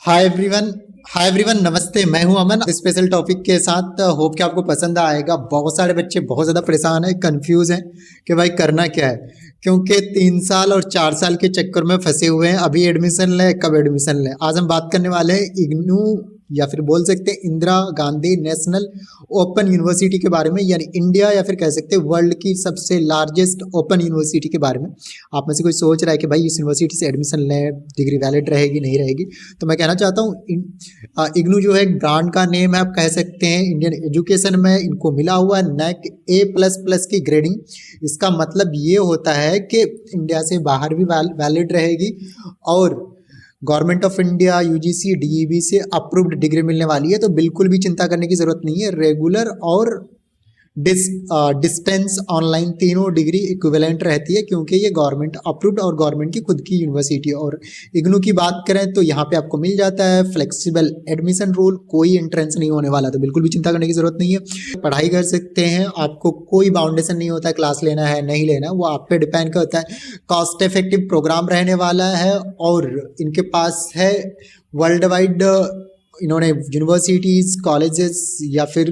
Hi everyone. नमस्ते। मैं हूं अमन स्पेशल टॉपिक के साथ। होप कि आपको पसंद आएगा। बहुत सारे बच्चे बहुत ज़्यादा परेशान हैं, कंफ्यूज हैं कि भाई करना क्या है, क्योंकि 3 साल और 4 साल के चक्कर में फंसे हुए हैं। अभी एडमिशन लें, कब एडमिशन लें। आज हम बात करने वाले हैं इग्नू या फिर बोल सकते हैं Indira Gandhi national open university के बारे में, यानी इंडिया या फिर कह सकते हैं वर्ल्ड की सबसे लार्जेस्ट ओपन यूनिवर्सिटी के बारे में। आप में से कोई सोच रहा है कि भाई इस यूनिवर्सिटी से एडमिशन लें, डिग्री वैलिड रहेगी नहीं रहेगी, तो मैं कहना चाहता हूँ इग्नू जो है एक ब्रांड का नेम है, आप कह सकते हैं। इंडियन एजुकेशन में इनको मिला हुआ है नैक A++ की ग्रेडिंग। इसका मतलब ये होता है कि इंडिया से बाहर भी वैलिड रहेगी और government of India UGC DEB से अप्रूव्ड डिग्री मिलने वाली है। तो बिल्कुल भी चिंता करने की जरूरत नहीं है। रेगुलर और डिस्टेंस ऑनलाइन तीनों डिग्री इक्विवेलेंट रहती है, क्योंकि ये गवर्नमेंट अप्रूव्ड और गवर्नमेंट की खुद की यूनिवर्सिटी है। और इग्नू की बात करें तो यहाँ पे आपको मिल जाता है फ्लेक्सिबल एडमिशन रूल, कोई एंट्रेंस नहीं होने वाला, तो बिल्कुल भी चिंता करने की जरूरत नहीं है। पढ़ाई कर सकते हैं, आपको कोई बाउंडेशन नहीं होता है क्लास लेना है नहीं लेना, वो आप पे डिपेंड करता है। कॉस्ट इफेक्टिव प्रोग्राम रहने वाला है और इनके पास है वर्ल्ड वाइड, इन्होंने यूनिवर्सिटीज़ कॉलेजेस या फिर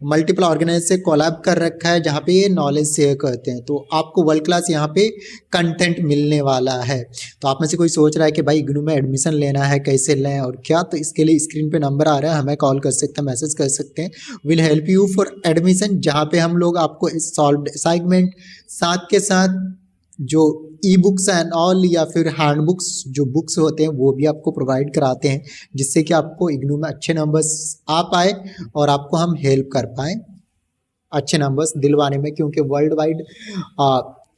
मल्टीपल ऑर्गेनाइज से कोलैब कर रखा है, जहाँ पे ये नॉलेज शेयर करते हैं। तो आपको वर्ल्ड क्लास यहाँ पे कंटेंट मिलने वाला है। तो आप में से कोई सोच रहा है कि भाई इग्नू में एडमिशन लेना है, कैसे लें और क्या, तो इसके लिए स्क्रीन पे नंबर आ रहा है, हमें कॉल कर सकते हैं, मैसेज कर सकते हैं। Will help you for admission, जहाँ पे हम लोग आपको सॉल्व असाइनमेंट, साथ के साथ जो ई बुक्स एंड ऑल या फिर हैंड बुक्स जो बुक्स होते हैं वो भी आपको प्रोवाइड कराते हैं, जिससे कि आपको इग्नू में अच्छे नंबर्स आ पाए और आपको हम हेल्प कर पाए अच्छे नंबर्स दिलवाने में। क्योंकि वर्ल्ड वाइड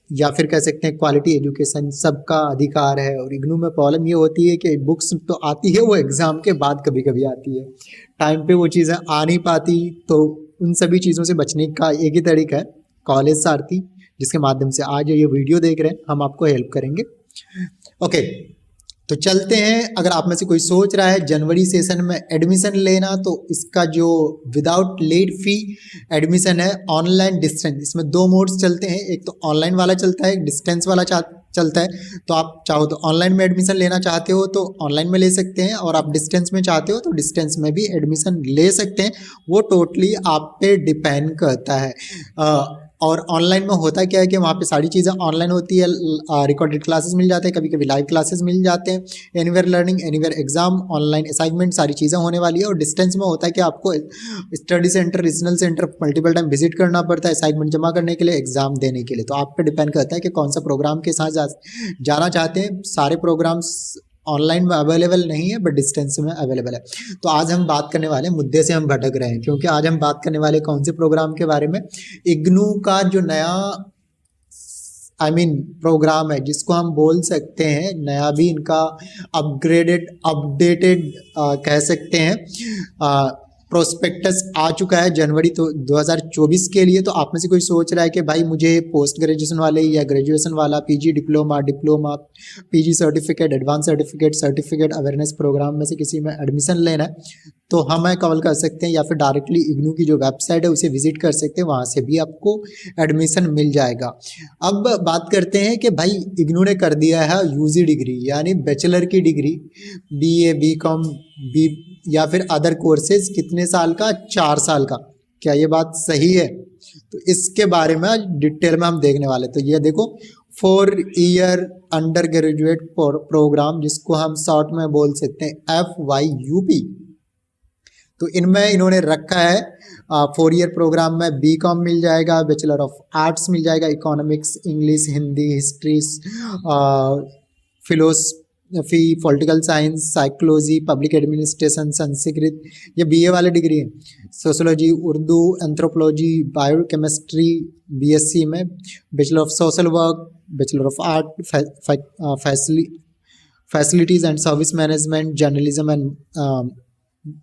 या फिर कह सकते हैं क्वालिटी एजुकेशन सबका अधिकार है। और इग्नू में प्रॉब्लम ये होती है कि बुक्स तो आती है, वो एग्ज़ाम के बाद कभी कभी आती है, टाइम पे वो चीज़ें आ नहीं पाती। तो उन सभी चीज़ों से बचने का एक ही तरीका है कॉलेज सारथी, जिसके माध्यम से आज ये वीडियो देख रहे हैं, हम आपको हेल्प करेंगे। ओके, तो चलते हैं। अगर आप में से कोई सोच रहा है जनवरी सेशन में एडमिशन लेना, तो इसका जो विदाउट लेट फी एडमिशन है ऑनलाइन डिस्टेंस, इसमें 2 मोड्स चलते हैं। एक तो ऑनलाइन वाला चलता है, एक डिस्टेंस वाला चलता है। तो आप चाहो तो ऑनलाइन में एडमिशन लेना चाहते हो तो ऑनलाइन में ले सकते हैं, और आप डिस्टेंस में चाहते हो तो डिस्टेंस में भी एडमिशन ले सकते हैं। वो टोटली आप पे डिपेंड करता है। और ऑनलाइन में होता क्या है कि वहाँ पे सारी चीज़ें ऑनलाइन होती है, रिकॉर्डेड क्लासेस मिल जाते हैं, कभी कभी लाइव क्लासेस मिल जाते हैं, anywhere learning, anywhere exam, online assignment, सारी चीज़ें होने वाली है। और डिस्टेंस में होता है कि आपको study centre, regional centre multiple time visit करना पड़ता है असाइनमेंट जमा करने के लिए, एग्जाम देने के लिए। तो आप पे डिपेंड करता है कि कौन सा प्रोग्राम के साथ जाना चाहते हैं। सारे प्रोग्राम्स ऑनलाइन में अवेलेबल नहीं है, बट डिस्टेंस में अवेलेबल है। तो आज हम बात करने वाले मुद्दे से हम भटक रहे हैं, क्योंकि आज हम बात करने वाले कौन से प्रोग्राम के बारे में, इग्नू का जो नया प्रोग्राम है, जिसको हम बोल सकते हैं नया भी इनका अपग्रेडेड अपडेटेड कह सकते हैं प्रोस्पेक्टस आ चुका है जनवरी तो 2024 के लिए। तो आप में से कोई सोच रहा है कि भाई मुझे पोस्ट ग्रेजुएशन वाले या ग्रेजुएशन वाला PG diploma PG certificate, advance certificate awareness programme में से किसी में एडमिशन लेना है, तो हमें कॉल कर सकते हैं या फिर डायरेक्टली इग्नू की जो वेबसाइट है उसे विजिट कर सकते हैं, वहाँ से भी आपको एडमिशन मिल जाएगा। अब बात करते हैं कि भाई इग्नू ने कर दिया है यूजी डिग्री, यानी बैचलर की डिग्री, BA BCom बी या फिर अदर कोर्सेज, कितने साल का? 4 साल का। क्या ये बात सही है? तो इसके बारे में आज डिटेल में हम देखने वाले। तो ये देखो 4 ईयर अंडर ग्रेजुएट प्रोग्राम, जिसको हम शॉर्ट में बोल सकते हैं FYUP। तो इनमें इन्होंने रखा है 4 ईयर प्रोग्राम में BCom मिल जाएगा, बैचलर ऑफ आर्ट्स मिल जाएगा, economics, English, Hindi, history, philosophy, political science, psychology, public administration, Sanskrit, ये BA वाले डिग्री है। Sociology, Urdu, anthropology, biochemistry BSc में, bachelor of social work, bachelor of art, facilities and service management, journalism and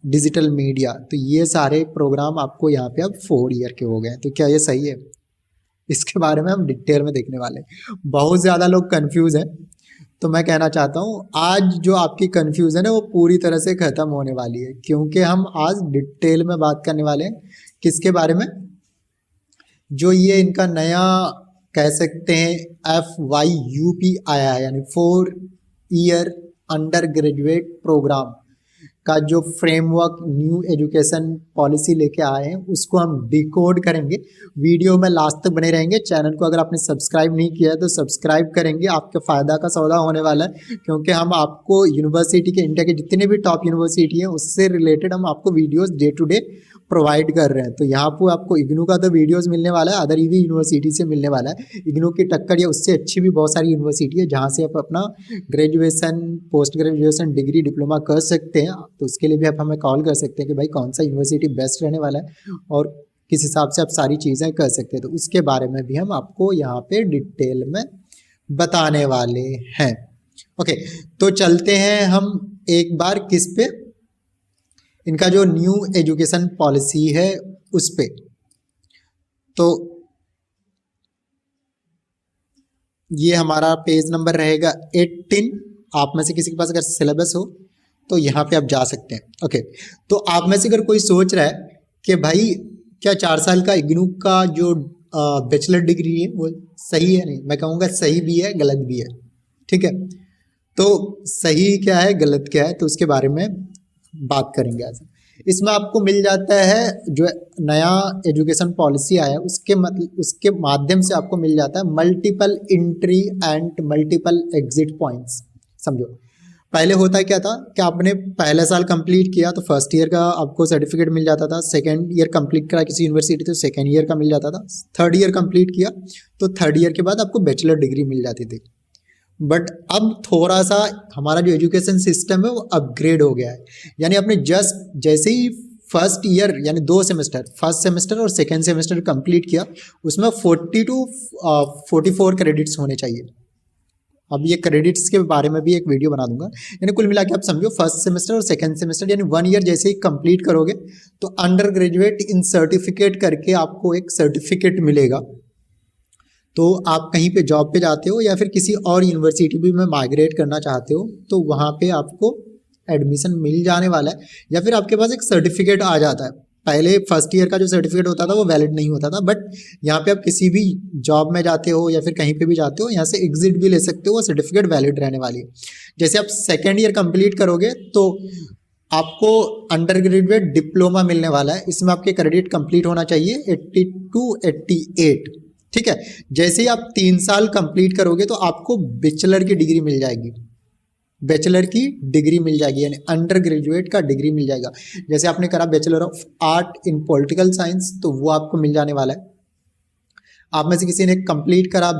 digital media. तो ये सारे programme आपको यहाँ पे अब 4 ईयर के हो गए। तो क्या ये सही है? इसके बारे में हम डिटेल में देखने वाले हैं। बहुत ज़्यादा लोग कंफ्यूज हैं, तो मैं कहना चाहता हूँ आज जो आपकी कंफ्यूजन है वो पूरी तरह से ख़त्म होने वाली है, क्योंकि हम आज डिटेल में बात करने वाले हैं किसके बारे में, जो ये इनका नया कह सकते हैं FYUP आया है, यानी 4 ईयर अंडर ग्रेजुएट प्रोग्राम का जो फ्रेमवर्क न्यू एजुकेशन पॉलिसी लेके आए हैं उसको हम डिकोड करेंगे। वीडियो में लास्ट तक बने रहेंगे। चैनल को अगर आपने सब्सक्राइब नहीं किया है तो सब्सक्राइब करेंगे, आपके फ़ायदा का सौदा होने वाला है, क्योंकि हम आपको यूनिवर्सिटी के, इंडिया के जितने भी टॉप यूनिवर्सिटी हैं उससे रिलेटेड हम आपको videos day to day provide कर रहे हैं। तो यहाँ पर आपको इग्नू का तो वीडियोस मिलने वाला है, अदर ईवी यूनिवर्सिटी से मिलने वाला है। इग्नू की टक्कर या उससे अच्छी भी बहुत सारी यूनिवर्सिटी है जहाँ से आप अपना graduation, post graduation, degree, diploma कर सकते हैं। तो उसके लिए भी आप हमें कॉल कर सकते हैं कि भाई कौन सा यूनिवर्सिटी बेस्ट रहने वाला है और किस हिसाब से आप सारी चीज़ें कर सकते हैं। तो उसके बारे में भी हम आपको यहाँ पे डिटेल में बताने वाले हैं। ओके, तो चलते हैं हम एक बार किस पे, इनका जो न्यू एजुकेशन पॉलिसी है उस पे। तो ये हमारा पेज नंबर रहेगा 18। आप में से किसी के पास अगर सिलेबस हो तो यहाँ पे आप जा सकते हैं। ओके, तो आप में से अगर कोई सोच रहा है कि भाई क्या 4 साल का इग्नू का जो बैचलर डिग्री है वो सही है, नहीं, मैं कहूँगा सही भी है गलत भी है। ठीक है, तो सही क्या है गलत क्या है तो उसके बारे में बात करेंगे आज। इसमें आपको मिल जाता है जो नया एजुकेशन पॉलिसी आया उसके माध्यम से आपको मिल जाता है multiple entry and multiple exit points. समझो, पहले होता क्या था कि आपने पहला साल कंप्लीट किया तो फर्स्ट ईयर का आपको सर्टिफिकेट मिल जाता था, सेकेंड ईयर कंप्लीट करा किसी यूनिवर्सिटी तो सेकेंड ईयर का मिल जाता था, थर्ड ईयर कंप्लीट किया तो थर्ड ईयर के बाद आपको बैचलर डिग्री मिल जाती थी। बट अब थोड़ा सा हमारा जो एजुकेशन सिस्टम है वो अपग्रेड हो गया है। यानी आपने जैसे ही फर्स्ट ईयर यानी 2 सेमेस्टर, फर्स्ट सेमेस्टर और सेकेंड सेमेस्टर कंप्लीट किया उसमें 40 to 44 क्रेडिट्स होने चाहिए। अब ये क्रेडिट्स के बारे में भी एक वीडियो बना दूंगा। यानी कुल मिला के आप समझो फर्स्ट सेमेस्टर और सेकेंड सेमेस्टर यानी 1 ईयर जैसे ही कंप्लीट करोगे तो अंडर ग्रेजुएट इन सर्टिफिकेट करके आपको एक सर्टिफिकेट मिलेगा। तो आप कहीं पे जॉब पे जाते हो या फिर किसी और यूनिवर्सिटी भी में माइग्रेट करना चाहते हो तो वहाँ पे आपको एडमिशन मिल जाने वाला है, या फिर आपके पास एक सर्टिफिकेट आ जाता है। पहले फर्स्ट ईयर का जो सर्टिफिकेट होता था वो वैलिड नहीं होता था, बट यहाँ पे आप किसी भी जॉब में जाते हो या फिर कहीं पे भी जाते हो यहाँ से एग्जिट भी ले सकते हो, वो सर्टिफिकेट वैलिड रहने वाली है। जैसे आप सेकेंड ईयर कंप्लीट करोगे तो आपको अंडर ग्रेजुएट डिप्लोमा मिलने वाला है। इसमें आपके क्रेडिट कंप्लीट होना चाहिए 80 to 88। ठीक है, जैसे ही आप 3 साल कंप्लीट करोगे तो आपको बैचलर की डिग्री मिल जाएगी, बैचलर की डिग्री मिल जाएगी यानी अंडर ग्रेजुएट का डिग्री मिल जाएगा। जैसे आपने करा bachelor of art in political science तो वो आपको मिल जाने वाला है। आप में से किसी ने कंप्लीट करा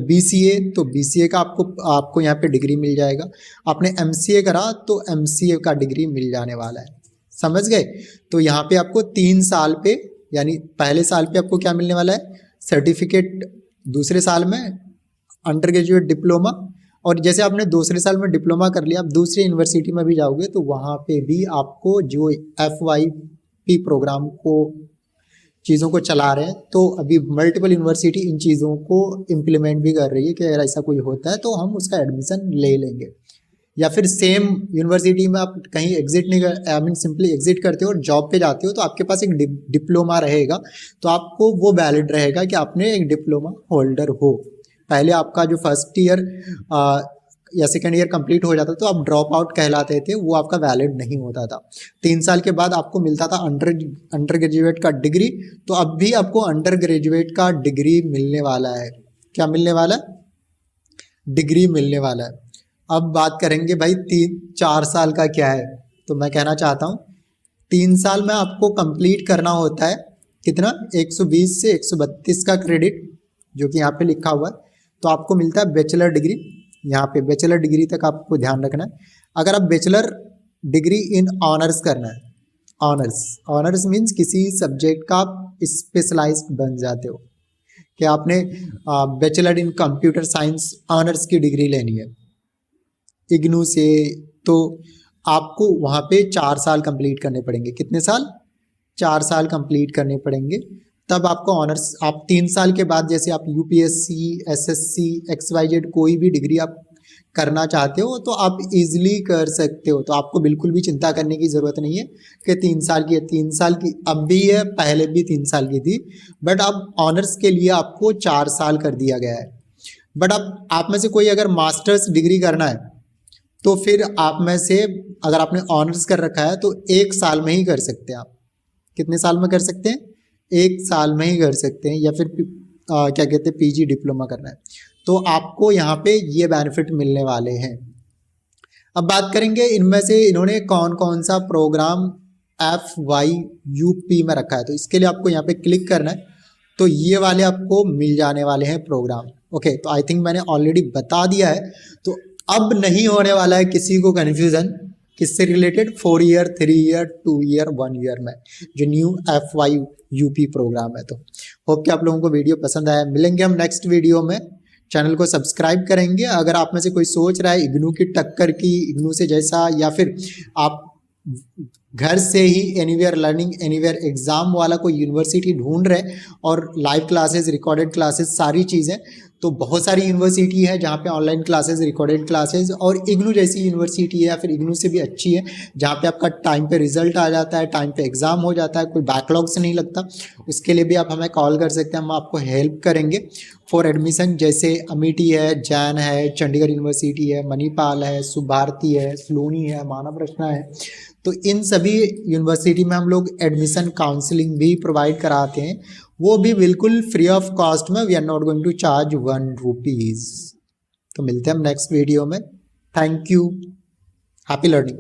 BCA तो BCA का आपको यहाँ पे डिग्री मिल जाएगा। आपने MCA करा तो MCA का डिग्री मिल जाने वाला है। समझ गए? तो यहाँ पे आपको 3 साल पे यानी पहले साल पे आपको क्या मिलने वाला है सर्टिफिकेट, दूसरे साल में अंडर ग्रेजुएट डिप्लोमा, और जैसे आपने दूसरे साल में डिप्लोमा कर लिया आप दूसरी यूनिवर्सिटी में भी जाओगे तो वहाँ पे भी आपको जो FYP प्रोग्राम को चीज़ों को चला रहे हैं तो अभी मल्टीपल यूनिवर्सिटी इन चीज़ों को इम्प्लीमेंट भी कर रही है कि अगर ऐसा कोई होता है तो हम उसका एडमिशन ले लेंगे। या फिर सेम यूनिवर्सिटी में आप कहीं एग्जिट नहीं सिंपली एग्जिट करते हो और जॉब पे जाते हो तो आपके पास एक डिप्लोमा रहेगा तो आपको वो वैलिड रहेगा कि आपने एक डिप्लोमा होल्डर हो। पहले आपका जो फर्स्ट ईयर या सेकेंड ईयर कंप्लीट हो जाता तो आप ड्रॉप आउट कहलाते थे, वो आपका वैलिड नहीं होता था। 3 साल के बाद आपको मिलता था अंडर ग्रेजुएट का डिग्री, तो अब भी आपको अंडर ग्रेजुएट का डिग्री मिलने वाला है। क्या मिलने वाला है? डिग्री मिलने वाला है। अब बात करेंगे भाई 4 साल का क्या है। तो मैं कहना चाहता हूँ 3 साल में आपको कंप्लीट करना होता है कितना 120 से 132 का क्रेडिट जो कि यहाँ पे लिखा हुआ है, तो आपको मिलता है बैचलर डिग्री। यहाँ पे बैचलर डिग्री तक आपको ध्यान रखना है। अगर आप बैचलर डिग्री इन ऑनर्स करना है, ऑनर्स मीन्स किसी सब्जेक्ट का आप स्पेशलाइज्ड बन जाते हो कि आपने bachelor in computer science honours की डिग्री लेनी है इग्नू से, तो आपको वहाँ पे 4 साल कंप्लीट करने पड़ेंगे। कितने साल? 4 साल कंप्लीट करने पड़ेंगे, तब आपको ऑनर्स। आप 3 साल के बाद जैसे आप UPSC, SSC, XYZ कोई भी डिग्री आप करना चाहते हो तो आप इजीली कर सकते हो। तो आपको बिल्कुल भी चिंता करने की ज़रूरत नहीं है कि 3 साल की है। 3 साल की अब भी है, पहले भी 3 साल की थी, बट अब ऑनर्स के लिए आपको 4 साल कर दिया गया है। बट अब आप में से कोई अगर मास्टर्स डिग्री करना है तो फिर आप में से अगर आपने ऑनर्स कर रखा है तो 1 साल में ही कर सकते हैं आप। कितने साल में कर सकते हैं? 1 साल में ही कर सकते हैं, या फिर क्या कहते हैं पीजी डिप्लोमा करना है तो आपको यहाँ पे ये बेनिफिट मिलने वाले हैं। अब बात करेंगे इनमें से इन्होंने कौन कौन सा प्रोग्राम FYUP में रखा है। तो इसके लिए आपको यहाँ पे क्लिक करना है, तो ये वाले आपको मिल जाने वाले हैं प्रोग्राम। ओके, तो आई थिंक मैंने ऑलरेडी बता दिया है, तो अब नहीं होने वाला है किसी को कन्फ्यूजन किससे related, 4 year, 3 year, 2 year, 1 year में जो न्यू FYUP प्रोग्राम है। तो होप कि आप लोगों को वीडियो पसंद आया। मिलेंगे हम नेक्स्ट वीडियो में। चैनल को सब्सक्राइब करेंगे। अगर आप में से कोई सोच रहा है इग्नू की टक्कर की, इग्नू से जैसा, या फिर आप घर से ही एनीवेयर लर्निंग एनीवेयर एग्जाम वाला कोई यूनिवर्सिटी ढूंढ रहे और लाइव क्लासेस, रिकॉर्डेड क्लासेस, सारी चीज़ें, तो बहुत सारी यूनिवर्सिटी है जहाँ पे ऑनलाइन क्लासेस, रिकॉर्डेड क्लासेस, और इग्नू जैसी यूनिवर्सिटी है या फिर इग्नू से भी अच्छी है जहाँ पे आपका टाइम पे रिजल्ट आ जाता है, टाइम पे एग्जाम हो जाता है, कोई बैकलॉग से नहीं लगता। उसके लिए भी आप हमें कॉल कर सकते हैं, हम आपको हेल्प करेंगे फॉर एडमिशन। जैसे अमिटी है, जैन है, चंडीगढ़ यूनिवर्सिटी है, मणिपाल है, सुभारती है, सलोनी है, मानव रचना है, तो इन सभी यूनिवर्सिटी में हम लोग एडमिशन काउंसलिंग भी प्रोवाइड कराते हैं, वो भी बिल्कुल फ्री ऑफ कॉस्ट में। We are not going to charge 1 rupees. तो मिलते हैं हम नेक्स्ट वीडियो में। Thank you, happy learning.